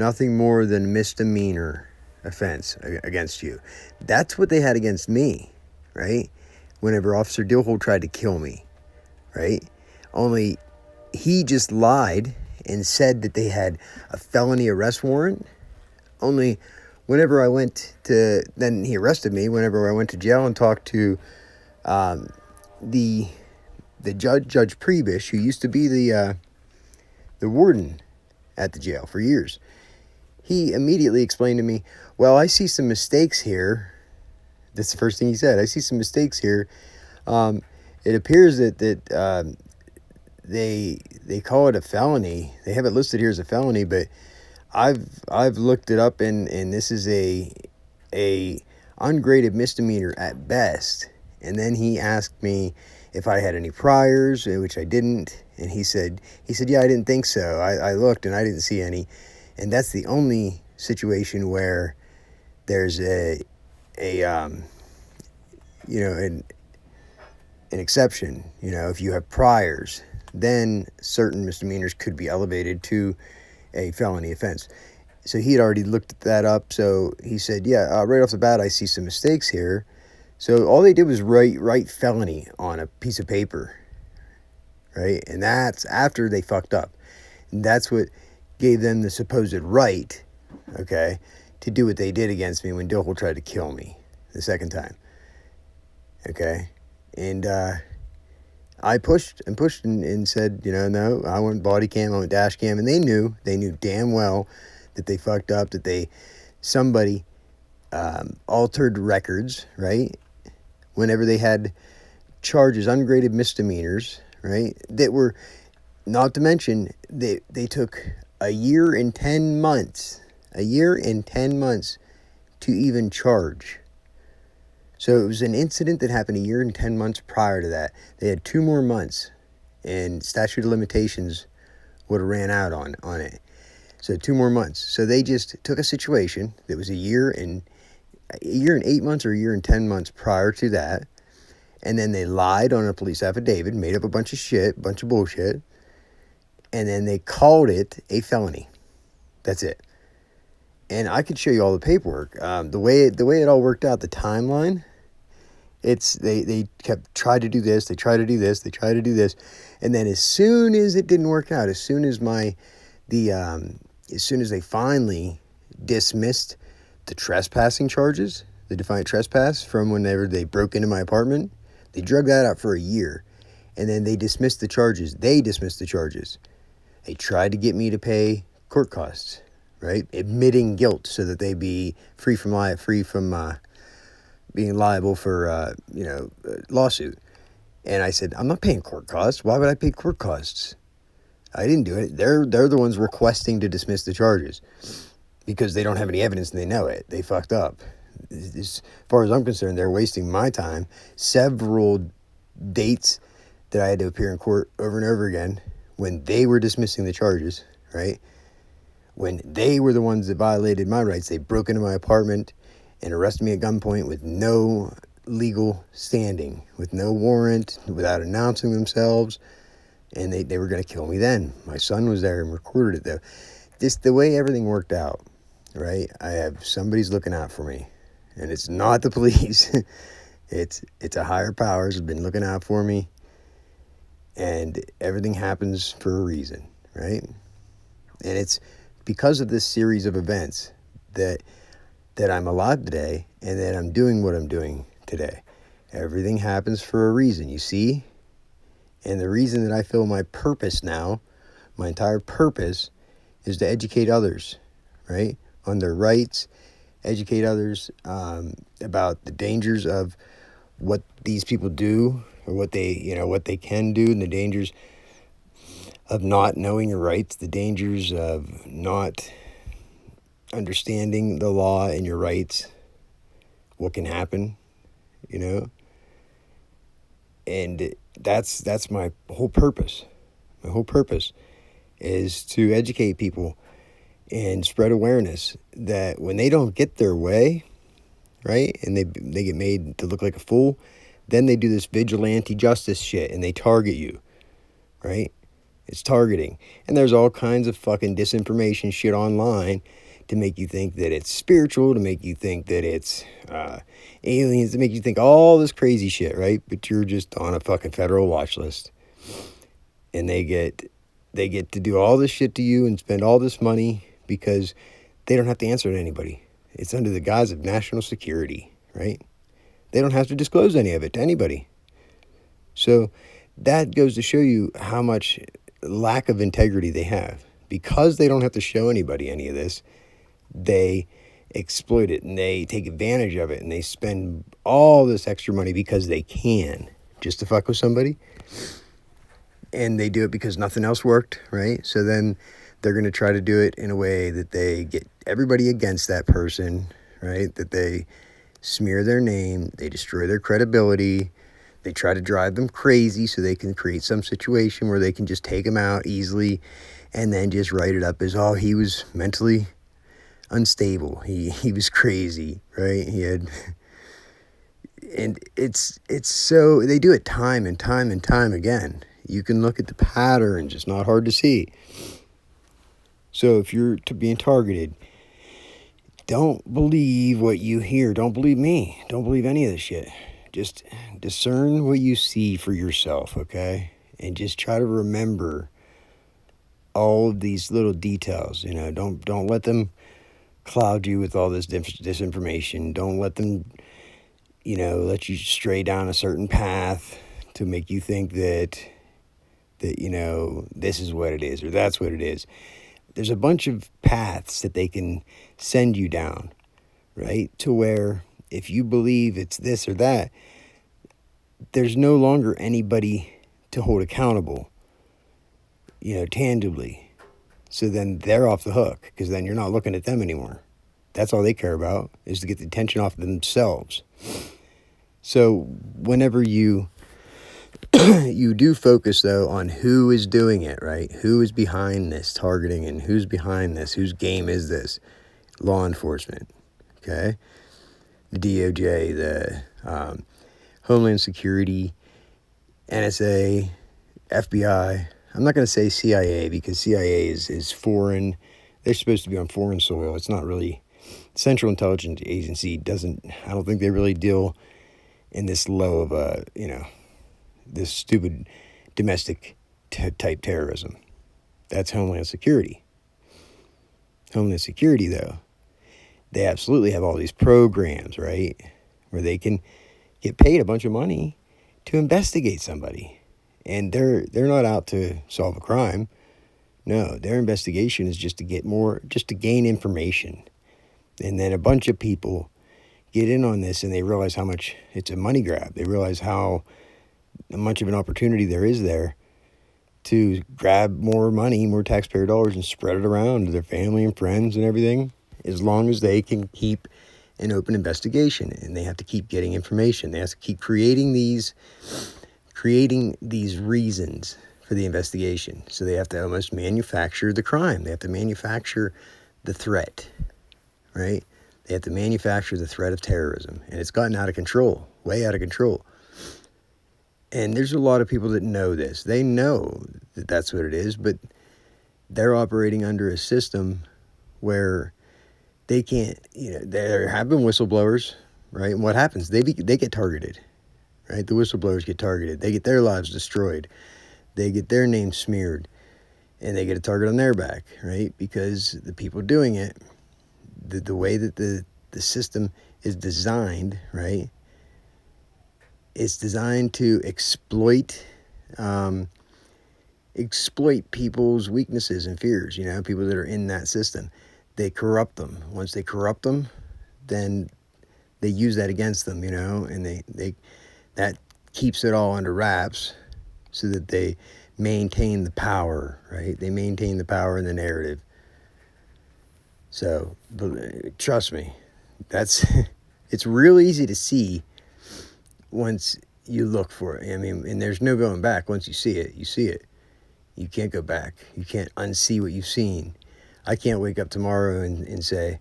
nothing more than misdemeanor offense against you. That's what they had against me, right? Whenever Officer Dillhold tried to kill me, right? Only he just lied and said that they had a felony arrest warrant. Only whenever I went to, then he arrested me whenever I went to jail and talked to the Judge Prebish, who used to be the warden at the jail for years. He immediately explained to me, well, I see some mistakes here. That's the first thing he said. I see some mistakes here. It appears that they call it a felony. They have it listed here as a felony, but I've looked it up, and this is a ungraded misdemeanor at best. And then he asked me if I had any priors, which I didn't. And he said, yeah, I didn't think so. I looked and I didn't see any. And that's the only situation where there's an exception. If you have priors, then certain misdemeanors could be elevated to a felony offense. So he had already looked that up. So he said, yeah, right off the bat, I see some mistakes here. So all they did was write felony on a piece of paper, right? And that's after they fucked up. And that's what gave them the supposed right, okay, to do what they did against me when Dillhold tried to kill me the second time, okay? And I pushed and said, no, I want body cam, I want dash cam. And they knew damn well that they fucked up, that somebody altered records, right? Whenever they had charges, ungraded misdemeanors, right? That were, not to mention, they took a year and 10 months to even charge. So it was an incident that happened a year and 10 months prior to that. They had 2 more months, and statute of limitations would have ran out on it. So 2 more months. So they just took a situation that was a year and 8 months or a year and 10 months prior to that, and then they lied on a police affidavit, made up a bunch of bullshit, and then they called it a felony. That's it. And I could show you all the paperwork. The way it all worked out, the timeline. They tried to do this, they tried to do this, they tried to do this, and then as soon as it didn't work out, as soon as they finally dismissed the trespassing charges, the defiant trespass from whenever they broke into my apartment, they drug that out for a year, and then they dismissed the charges. They tried to get me to pay court costs, right? Admitting guilt so that they be free from being liable for a lawsuit. And I said, I'm not paying court costs. Why would I pay court costs? I didn't do it. They're the ones requesting to dismiss the charges because they don't have any evidence and they know it. They fucked up. As far as I'm concerned, they're wasting my time. Several dates that I had to appear in court over and over again when they were dismissing the charges, right? When they were the ones that violated my rights. They broke into my apartment and arrested me at gunpoint with no legal standing, with no warrant, without announcing themselves. And they were going to kill me then. My son was there and recorded it, though. Just the way everything worked out, right? I have somebody's looking out for me. And it's not the police. It's a higher powers have been looking out for me. And everything happens for a reason, right? And it's because of this series of events that I'm alive today and that I'm doing what I'm doing today. Everything happens for a reason, you see? And the reason that I feel my purpose now, my entire purpose, is to educate others, right? On their rights, educate others about the dangers of what these people do or what they can do, and the dangers of not knowing your rights, the dangers of not understanding the law and your rights, what can happen, and that's my whole purpose. My whole purpose is to educate people and spread awareness that when they don't get their way, right, and they get made to look like a fool, then they do this vigilante justice shit and they target you, right? It's targeting. And there's all kinds of fucking disinformation shit online to make you think that it's spiritual, to make you think that it's aliens, to make you think all this crazy shit, right? But you're just on a fucking federal watch list. And they get to do all this shit to you and spend all this money because they don't have to answer to anybody. It's under the guise of national security, right? They don't have to disclose any of it to anybody. So that goes to show you how much lack of integrity they have. Because they don't have to show anybody any of this, they exploit it and they take advantage of it and they spend all this extra money because they can, just to fuck with somebody. And they do it because nothing else worked, right? So then they're going to try to do it in a way that they get everybody against that person, right? That they smear their name, they destroy their credibility, they try to drive them crazy so they can create some situation where they can just take them out easily and then just write it up as, oh, he was mentally unstable, he was crazy, right? He had... And it's so, they do it time and time and time again. You can look at the patterns, it's not hard to see. So if you're being targeted, don't believe what you hear. Don't believe me. Don't believe any of this shit. Just discern what you see for yourself, okay? And just try to remember all of these little details. You know, don't let them cloud you with all this disinformation. Don't let them, you know, let you stray down a certain path to make you think that, you know, this is what it is or that's what it is. There's a bunch of paths that they can send you down, right? To where if you believe it's this or that, there's no longer anybody to hold accountable, you know, tangibly. So then they're off the hook because then you're not looking at them anymore. That's all they care about is to get the attention off of themselves. So whenever you you do focus, though, on who is doing it, right? Who is behind this targeting and who's behind this? Whose game is this? Law enforcement, okay? The DOJ, the Homeland Security, NSA, FBI. I'm not going to say CIA because CIA is foreign. They're supposed to be on foreign soil. It's not really... Central Intelligence Agency doesn't... I don't think they really deal in this low of a, you know... this stupid domestic type terrorism. That's Homeland Security. Homeland Security, though, they absolutely have all these programs, right, where they can get paid a bunch of money to investigate somebody. And they're not out to solve a crime. No, their investigation is just to gain information. And then a bunch of people get in on this and they realize how much it's a money grab. They realize how much of an opportunity there is there to grab more money, more taxpayer dollars, and spread it around to their family and friends and everything, as long as they can keep an open investigation. And they have to keep getting information. They have to keep creating these reasons for the investigation. So they have to almost manufacture the crime. They have to manufacture the threat, right? They have to manufacture the threat of terrorism. And it's gotten out of control, way out of control. And there's a lot of people that know this. They know that that's what it is, but they're operating under a system where they can't, you know, there have been whistleblowers, right? And what happens? They get targeted, right? The whistleblowers get targeted. They get their lives destroyed. They get their names smeared, and they get a target on their back, right? Because the people doing it, the way that the system is designed, right? It's designed to exploit people's weaknesses and fears, you know, people that are in that system. They corrupt them. Once they corrupt them, then they use that against them, you know, and they that keeps it all under wraps so that they maintain the power, right? They maintain the power in the narrative. So, trust me, it's real easy to see once you look for it. I mean, and there's no going back. Once you see it, you see it. You can't go back. You can't unsee what you've seen. I can't wake up tomorrow and say,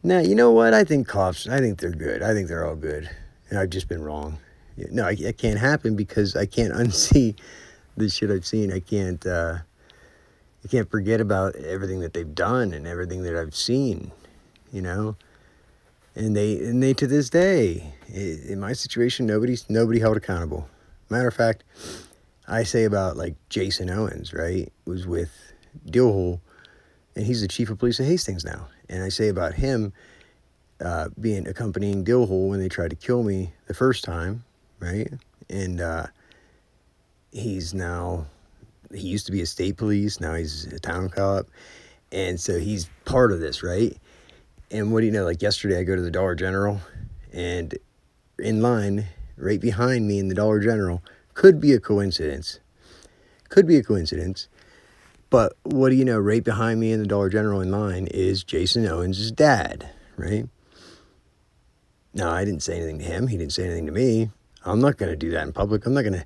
nah, you know what? I think they're good. I think they're all good. And I've just been wrong. No, it can't happen because I can't unsee the shit I've seen. I can't You can't forget about everything that they've done and everything that I've seen, you know. And they to this day, in my situation, nobody held accountable. Matter of fact, I say about like Jason Owens, right? Was with Dillhole, and he's the chief of police of Hastings now. And I say about him being accompanying Dillhole when they tried to kill me the first time, right? And he's now, he used to be a state police, now he's a town cop, and so he's part of this, right? And what do you know? Like yesterday, I go to the Dollar General, and in line, right behind me in the Dollar General, could be a coincidence. Could be a coincidence. But what do you know? Right behind me in the Dollar General in line is Jason Owens' dad, right? Now, I didn't say anything to him. He didn't say anything to me. I'm not going to do that in public. I'm not going to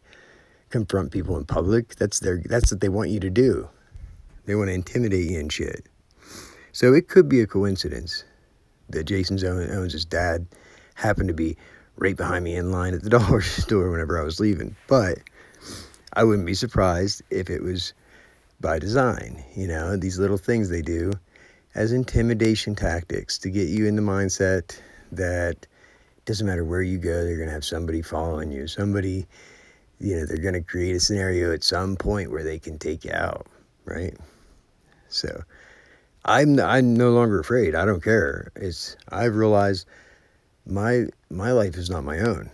confront people in public. That's what they want you to do. They want to intimidate you and shit. So it could be a coincidence that Jason Owens' dad happened to be right behind me in line at the dollar store whenever I was leaving. But I wouldn't be surprised if it was by design. You know, these little things they do as intimidation tactics to get you in the mindset that it doesn't matter where you go, they're going to have somebody following you. Somebody, you know, they're going to create a scenario at some point where they can take you out, right? So I'm no longer afraid. I don't care. I've realized my life is not my own.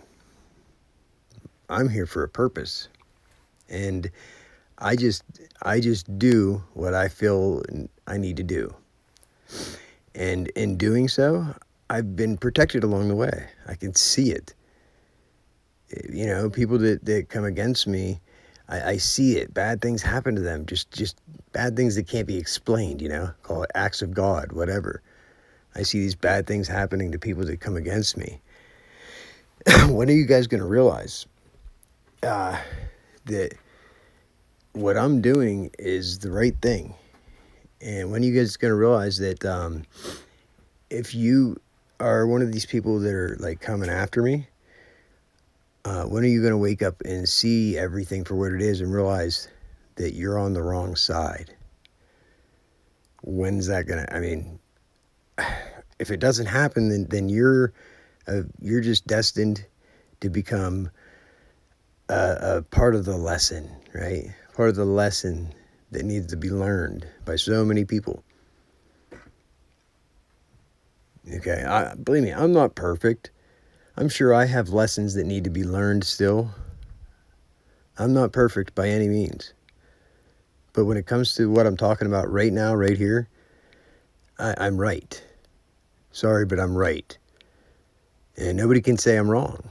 I'm here for a purpose, and I just do what I feel I need to do, and in doing so, I've been protected along the way. I can see it. You know, people that come against me, I see it. Bad things happen to them. Just bad things that can't be explained, you know. Call it acts of God, whatever. I see these bad things happening to people that come against me. When are you guys going to realize that what I'm doing is the right thing? And when are you guys going to realize that if you are one of these people that are like coming after me, when are you going to wake up and see everything for what it is and realize that you're on the wrong side? When's that going to, I mean, if it doesn't happen, then you're just destined to become a part of the lesson, right? Part of the lesson that needs to be learned by so many people. Okay, believe me, I'm not perfect. I'm sure I have lessons that need to be learned still. I'm not perfect by any means. But when it comes to what I'm talking about right now, right here, I'm right. Sorry, but I'm right. And nobody can say I'm wrong.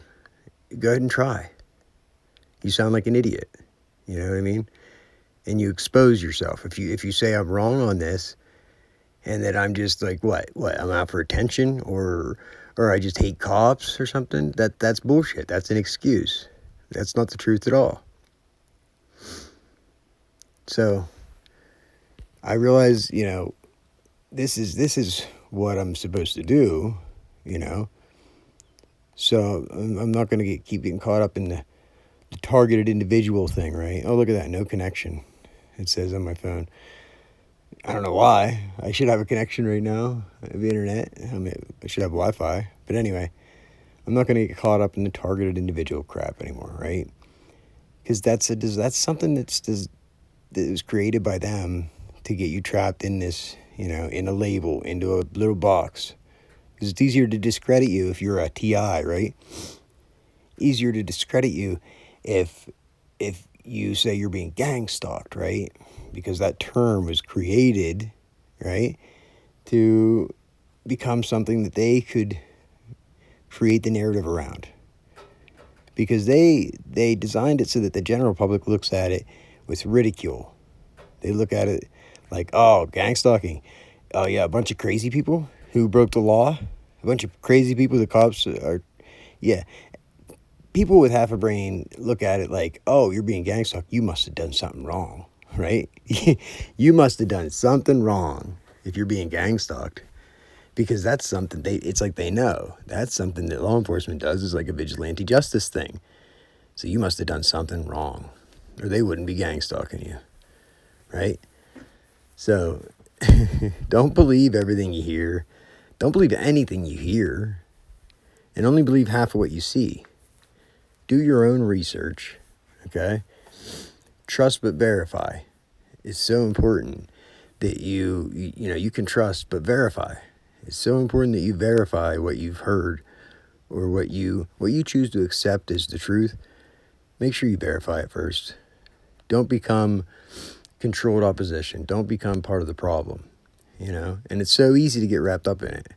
Go ahead and try. You sound like an idiot. You know what I mean? And you expose yourself. If you say I'm wrong on this, and that I'm just like, what? I'm out for attention, or I just hate cops or something? That's bullshit. That's an excuse. That's not the truth at all. So I realize, you know, this is what I'm supposed to do, you know. So I'm not going to keep getting caught up in the targeted individual thing, right? Oh, look at that, no connection. It says on my phone. I don't know why. I should have a connection right now. I have internet. I should have Wi-Fi. But anyway, I'm not going to get caught up in the targeted individual crap anymore, right? Because that's something that was created by them to get you trapped in this, you know, in a label, into a little box. Because it's easier to discredit you if you're a TI, right? Easier to discredit you if you say you're being gang stalked, right? Because that term was created, right, to become something that they could create the narrative around. Because they designed it so that the general public looks at it with ridicule. They look at it like, oh, gang stalking. Oh, yeah, a bunch of crazy people who broke the law. A bunch of crazy people, the cops are, yeah. People with half a brain look at it like, oh, you're being gang stalked. You must have done something wrong, right? You must have done something wrong if you're being gang stalked. Because that's something it's like they know. That's something that law enforcement does, is like a vigilante justice thing. So you must have done something wrong, or they wouldn't be gang stalking you, right? So don't believe everything you hear. Don't believe anything you hear. And only believe half of what you see. Do your own research. Okay? Trust but verify. It's so important that you can trust but verify. It's so important that you verify what you've heard or what you choose to accept as the truth. Make sure you verify it first. Don't become controlled opposition. Don't become part of the problem, And it's so easy to get wrapped up in it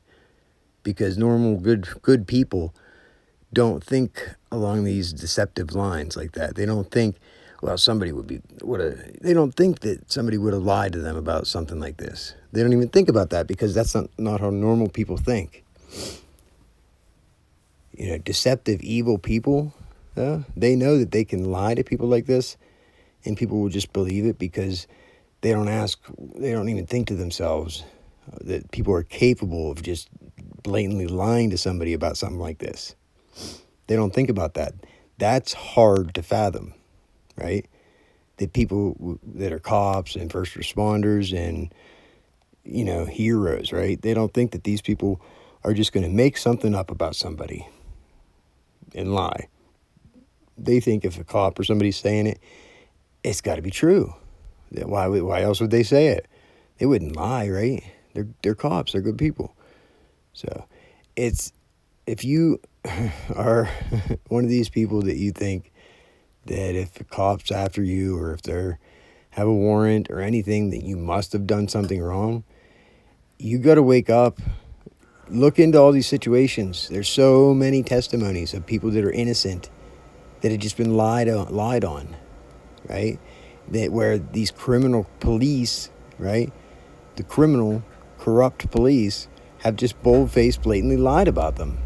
because normal good people don't think along these deceptive lines like that. They don't think, well, they don't think that somebody would have lied to them about something like this. They don't even think about that because that's not how normal people think. Deceptive, evil people, they know that they can lie to people like this and people will just believe it because they don't even think to themselves that people are capable of just blatantly lying to somebody about something like this. They don't think about that. That's hard to fathom, right? That people that are cops and first responders and, heroes, right? They don't think that these people are just going to make something up about somebody and lie. They think if a cop or somebody's saying it, it's got to be true. Why else would they say it? They wouldn't lie, right? They're cops. They're good people. So if you are one of these people that you think that if a cop's after you or if they have a warrant or anything that you must have done something wrong, you got to wake up. Look into all these situations. There's so many testimonies of people that are innocent that have just been lied on, right? That where these criminal police, right? The criminal, corrupt police have just bold-faced, blatantly lied about them.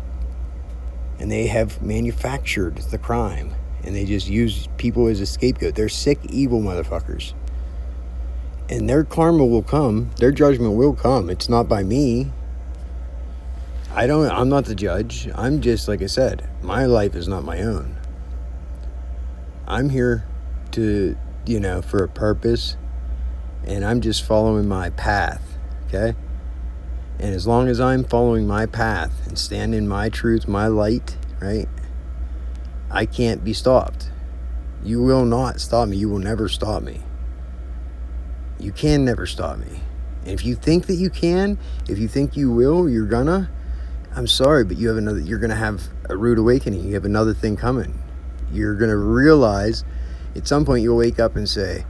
And they have manufactured the crime. And they just use people as a scapegoat. They're sick, evil motherfuckers. And their karma will come. Their judgment will come. It's not by me. I'm not the judge. I'm just, like I said, my life is not my own. I'm here to, for a purpose. And I'm just following my path. Okay? And as long as I'm following my path and stand in my truth, my light, right? I can't be stopped. You will not stop me. You will never stop me. You can never stop me. And if you think that you can, if you think you will, you're gonna, I'm sorry, but you're gonna have a rude awakening. You have another thing coming. You're gonna realize at some point you'll wake up and say,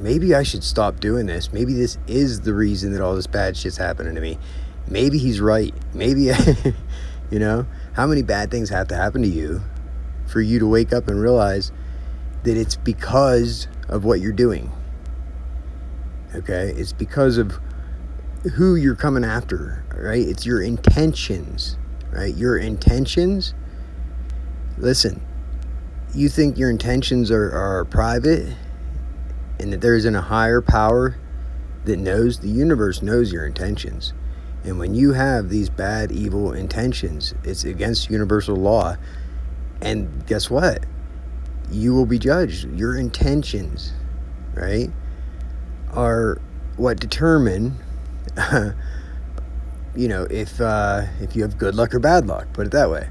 maybe I should stop doing this. Maybe this is the reason that all this bad shit's happening to me. Maybe he's right. Maybe, how many bad things have to happen to you for you to wake up and realize that it's because of what you're doing. Okay? It's because of who you're coming after, right? It's your intentions, right? Your intentions. Listen, you think your intentions are private and that there isn't a higher power that knows? The universe knows your intentions. And when you have these bad, evil intentions, it's against universal law. And guess what? You will be judged. Your intentions, right, are what determine, if you have good luck or bad luck. Put it that way.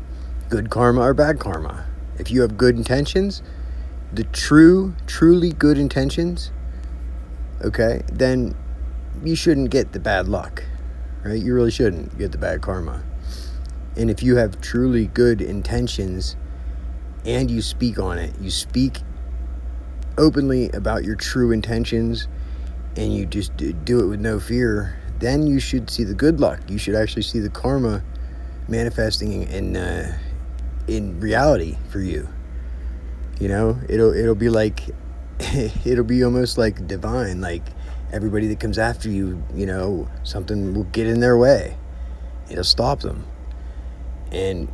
Good karma or bad karma. If you have good intentions, the truly good intentions, okay, then you shouldn't get the bad luck, right? You really shouldn't get the bad karma. And if you have truly good intentions and you speak on it, you speak openly about your true intentions and you just do it with no fear, then you should see the good luck. You should actually see the karma manifesting in reality for you. It'll be like, it'll be almost like divine, like everybody that comes after you, something will get in their way. It'll stop them. And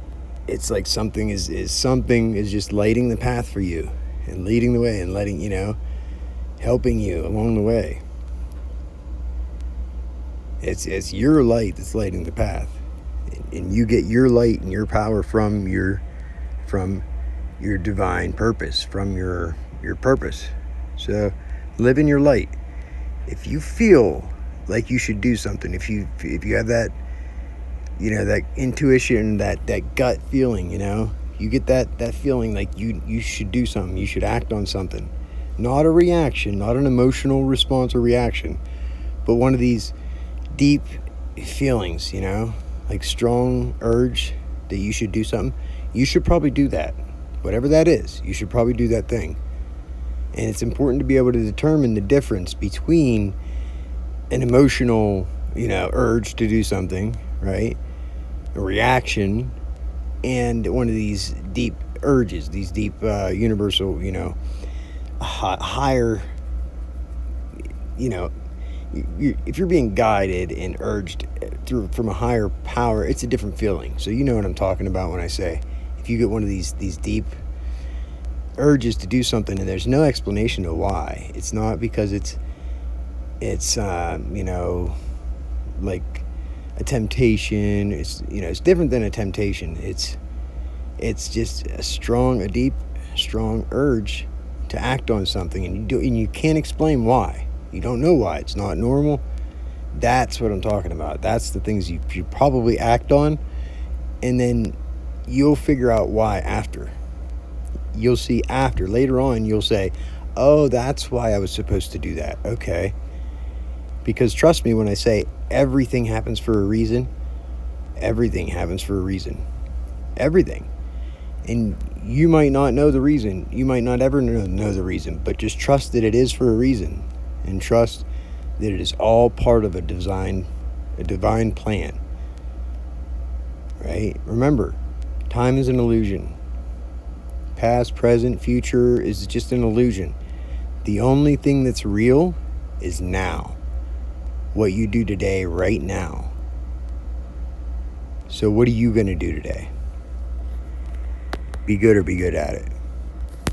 it's like something is just lighting the path for you and leading the way and letting, helping you along the way. It's your light that's lighting the path. And you get your light and your power from your divine purpose, from your purpose. So live in your light. If you feel like you should do something, if you have that, that intuition, that gut feeling, you get that feeling like you should do something, you should act on something. Not a reaction, not an emotional response or reaction, but one of these deep feelings, like strong urge that you should do something. You should probably do that. Whatever that is, you should probably do that thing. And it's important to be able to determine the difference between an emotional, urge to do something, right? A reaction, and one of these deep urges, these deep universal, higher, if you're being guided and urged from a higher power, it's a different feeling. So you know what I'm talking about when I say, if you get one of these deep urges to do something and there's no explanation of why, it's not because it's like a temptation. It's different than a temptation. It's just a deep, strong urge to act on something, and you can't explain why. You don't know why. It's not normal. That's what I'm talking about. That's the things you probably act on, and then you'll figure out why after. You'll see after. Later on, you'll say, oh, that's why I was supposed to do that. Okay. Because trust me when I say everything happens for a reason. Everything happens for a reason. Everything. And you might not know the reason. You might not ever know the reason. But just trust that it is for a reason. And trust that it is all part of a divine plan. Right? Remember, time is an illusion. Past, present, future is just an illusion. The only thing that's real is now. What you do today, right now. So what are you going to do today? Be good or be good at it.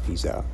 Peace out.